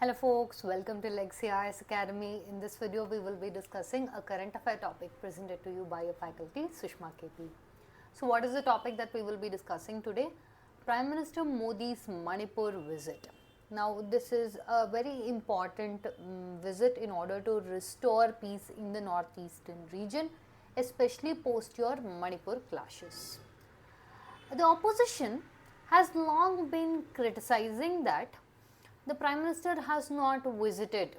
Hello folks, welcome to IAS Academy. In this video we will be discussing a current affair topic presented to you by your faculty Sushma KP. So what is the topic that we will be discussing today? Prime Minister Modi's Manipur visit. Now this is a very important visit in order to restore peace in the northeastern region, especially post your Manipur clashes. The opposition has long been criticizing that the Prime Minister has not visited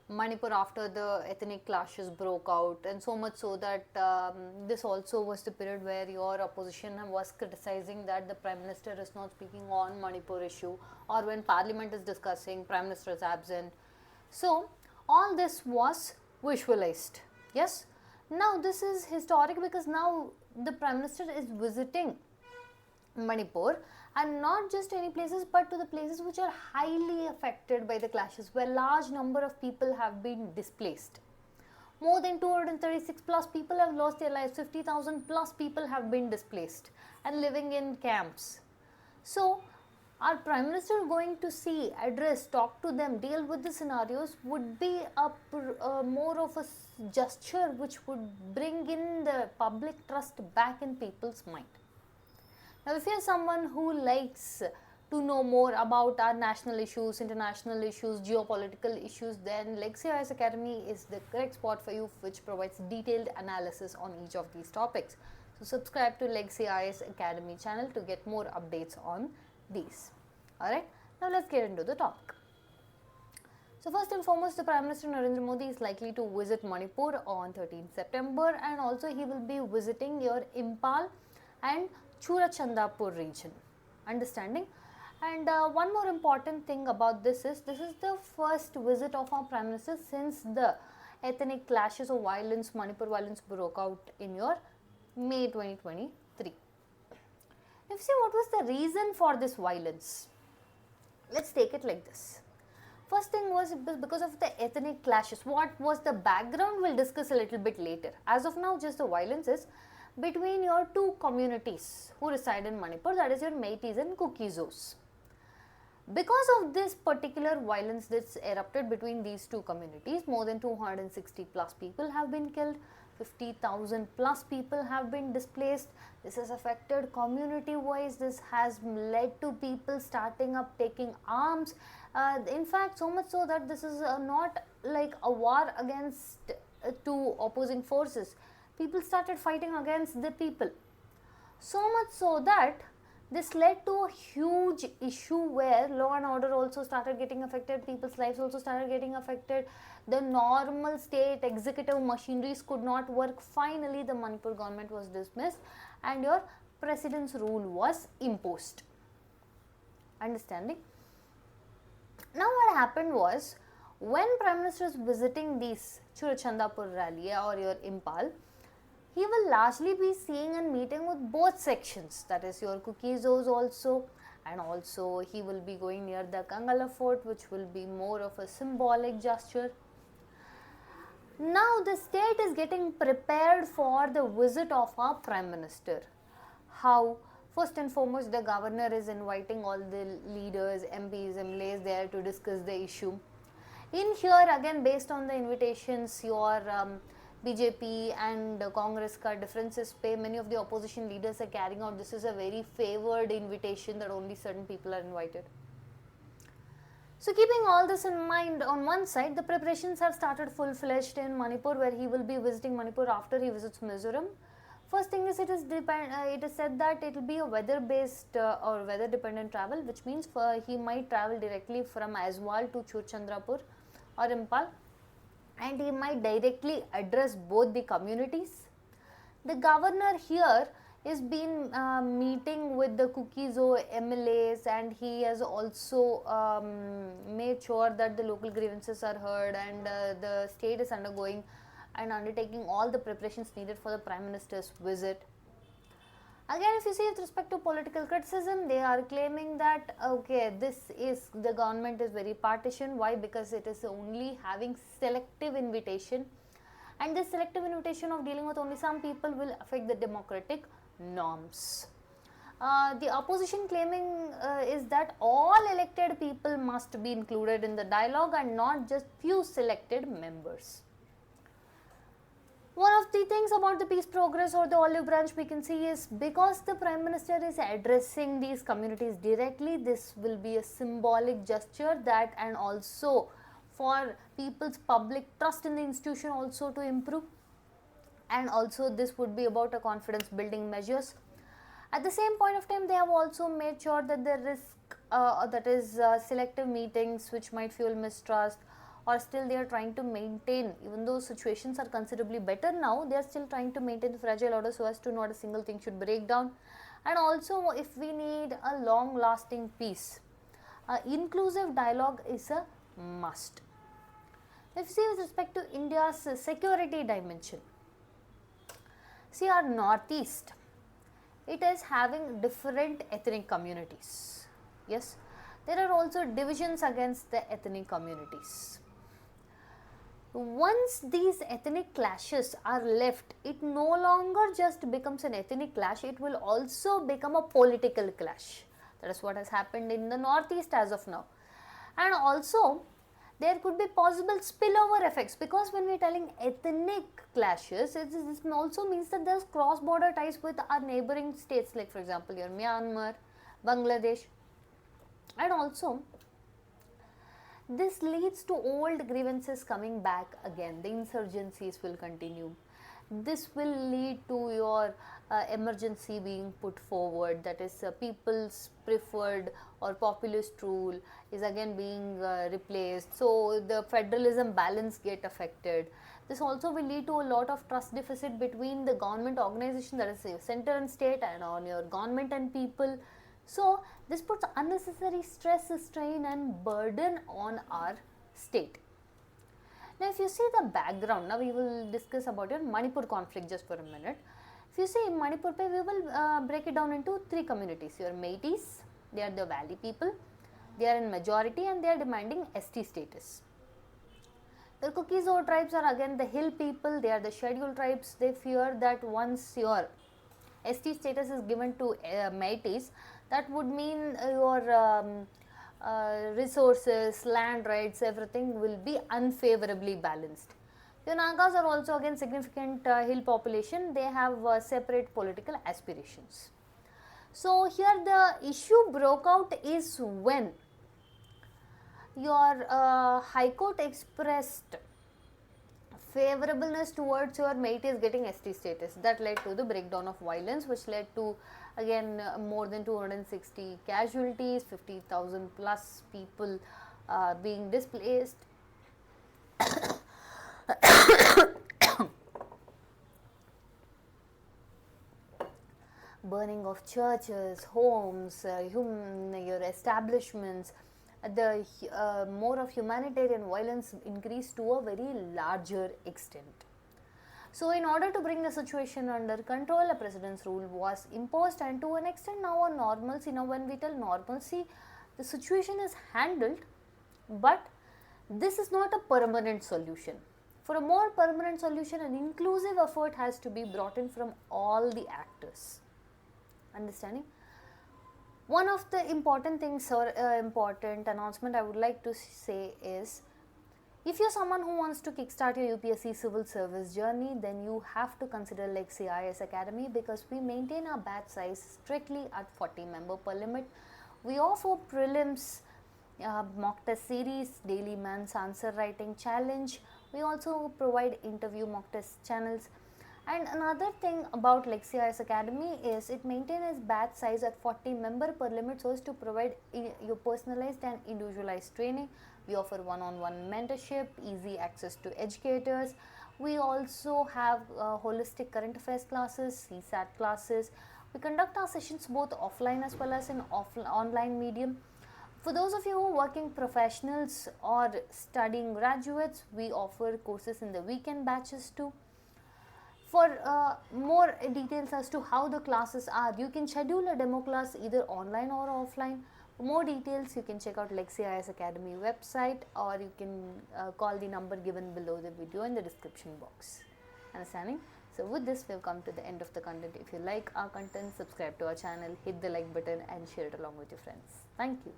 Manipur after the ethnic clashes broke out, and so much so that this also was the period where your opposition was criticizing that the Prime Minister is not speaking on Manipur issue, or when Parliament is discussing, Prime Minister is absent. So all this was visualized. Yes. Now this is historic because now the Prime Minister is visiting Manipur, and not just any places but to the places which are highly affected by the clashes, where large number of people have been displaced. More than 236 plus people have lost their lives, 50,000 plus people have been displaced and living in camps. So our Prime Minister going to see, address, talk to them, deal with the scenarios would be a more of a gesture which would bring in the public trust back in people's mind. Now, if you are someone who likes to know more about our national issues, international issues, geopolitical issues, then IAS Academy is the correct spot for you, which provides detailed analysis on each of these topics. So, subscribe to IAS Academy channel to get more updates on these. Alright, now let's get into the topic. So, first and foremost, the Prime Minister Narendra Modi is likely to visit Manipur on 13th September, and also he will be visiting your Impal and Churachandapur region, understanding. And one more important thing about this is the first visit of our Prime Minister since the ethnic clashes or violence, Manipur violence broke out in your May 2023. If you see what was the reason for this violence, let's take it like this. First thing was because of the ethnic clashes. What was the background, we'll discuss a little bit later. As of now, just the violence is between your two communities who reside in Manipur, that is your Meiteis and Kukizos. Because of this particular violence that's erupted between these two communities, more than 260 plus people have been killed, 50,000 plus people have been displaced. This has affected community wise, this has led to people starting up taking arms. In fact, so much so that this is not like a war against two opposing forces. People started fighting against the people. So much so that this led to a huge issue where law and order also started getting affected, people's lives also started getting affected. The normal state executive machineries could not work. Finally, the Manipur government was dismissed and your president's rule was imposed. Understanding? Now what happened was, when Prime Minister is visiting these Churachandapur rally or your Impal, he will largely be seeing and meeting with both sections, that is your Kukizos also, and also he will be going near the Kangala fort, which will be more of a symbolic gesture. Now the state is getting prepared for the visit of our Prime Minister. How? First and foremost, the governor is inviting all the leaders, MPs, MLAs there to discuss the issue. In here again, based on the invitations, your BJP and Congress ka differences pay, many of the opposition leaders are carrying out. This is a very favored invitation that only certain people are invited. So keeping all this in mind, on one side the preparations have started full-fledged in Manipur, where he will be visiting Manipur after he visits Mizoram. First thing is, it is said that it will be a weather-based or weather-dependent travel, which means he might travel directly from Aizwal to Churachandrapur or Impal, and he might directly address both the communities. The governor here is been meeting with the Kukizo MLAs, and he has also made sure that the local grievances are heard, and the state is undergoing and undertaking all the preparations needed for the Prime Minister's visit. Again, if you see with respect to political criticism, they are claiming that okay, the government is very partition. Why? Because it is only having selective invitation, and this selective invitation of dealing with only some people will affect the democratic norms. The opposition claiming is that all elected people must be included in the dialogue and not just few selected members. One of the things about the peace progress or the olive branch we can see is because the Prime Minister is addressing these communities directly, this will be a symbolic gesture that, and also for people's public trust in the institution also to improve, and also this would be about a confidence building measures. At the same point of time, they have also made sure that the risk, that is selective meetings which might fuel mistrust, or still they are trying to maintain, even though situations are considerably better now, they are still trying to maintain the fragile order so as to not a single thing should break down. And also, if we need a long lasting peace, inclusive dialogue is a must. If you see with respect to India's security dimension, see our northeast, it is having different ethnic communities. Yes, there are also divisions against the ethnic communities. Once these ethnic clashes are left, it no longer just becomes an ethnic clash, it will also become a political clash. That is what has happened in the northeast as of now. And also, there could be possible spillover effects, because when we are telling ethnic clashes, this also means that there is cross border ties with our neighboring states, like for example your Myanmar, Bangladesh, and also this leads to old grievances coming back again. The insurgencies will continue. This will lead to your emergency being put forward, that is people's preferred or populist rule is again being replaced, so the federalism balance get affected. This also will lead to a lot of trust deficit between the government organization, that is center and state, and on your government and people. So this puts unnecessary stress, strain and burden on our state. Now if you see the background, now we will discuss about your Manipur conflict just for a minute. If you see in Manipur, we will break it down into three communities. Your Meiteis, they are the valley people, they are in majority and they are demanding ST status. The Kukis or tribes are again the hill people, they are the scheduled tribes. They fear that once your ST status is given to Meiteis, that would mean your resources, land rights, everything will be unfavorably balanced. The Nagas are also again significant hill population, they have separate political aspirations. So here the issue broke out is when your High Court expressed favorableness towards your Meiteis getting ST status. That led to the breakdown of violence, which led to again more than 260 casualties, 50,000 plus people being displaced. Burning of churches, homes, your establishments, the more of humanitarian violence increased to a very larger extent. So in order to bring the situation under control, a president's rule was imposed, and to an extent now a normalcy. Now when we tell normalcy, the situation is handled, but this is not a permanent solution. For a more permanent solution, an inclusive effort has to be brought in from all the actors. Understanding? One of the important things or important announcement I would like to say is, if you're someone who wants to kickstart your UPSC civil service journey, then you have to consider Lexi IAS Academy, because we maintain our batch size strictly at 40 member per limit. We offer prelims, mock test series, daily man's answer writing challenge. We also provide interview mock test channels. And another thing about Lexi IAS Academy is it maintains batch size at 40 member per limit so as to provide your personalized and individualized training. We offer one-on-one mentorship, easy access to educators. We also have holistic current affairs classes, CSAT classes. We conduct our sessions both offline as well as in online medium. For those of you who are working professionals or studying graduates, we offer courses in the weekend batches too. For more details as to how the classes are, you can schedule a demo class either online or offline. For more details, you can check out Lexi IAS Academy website, or you can call the number given below the video in the description box. Understanding? So with this, we've come to the end of the content. If you like our content, subscribe to our channel, hit the like button and share it along with your friends. Thank you.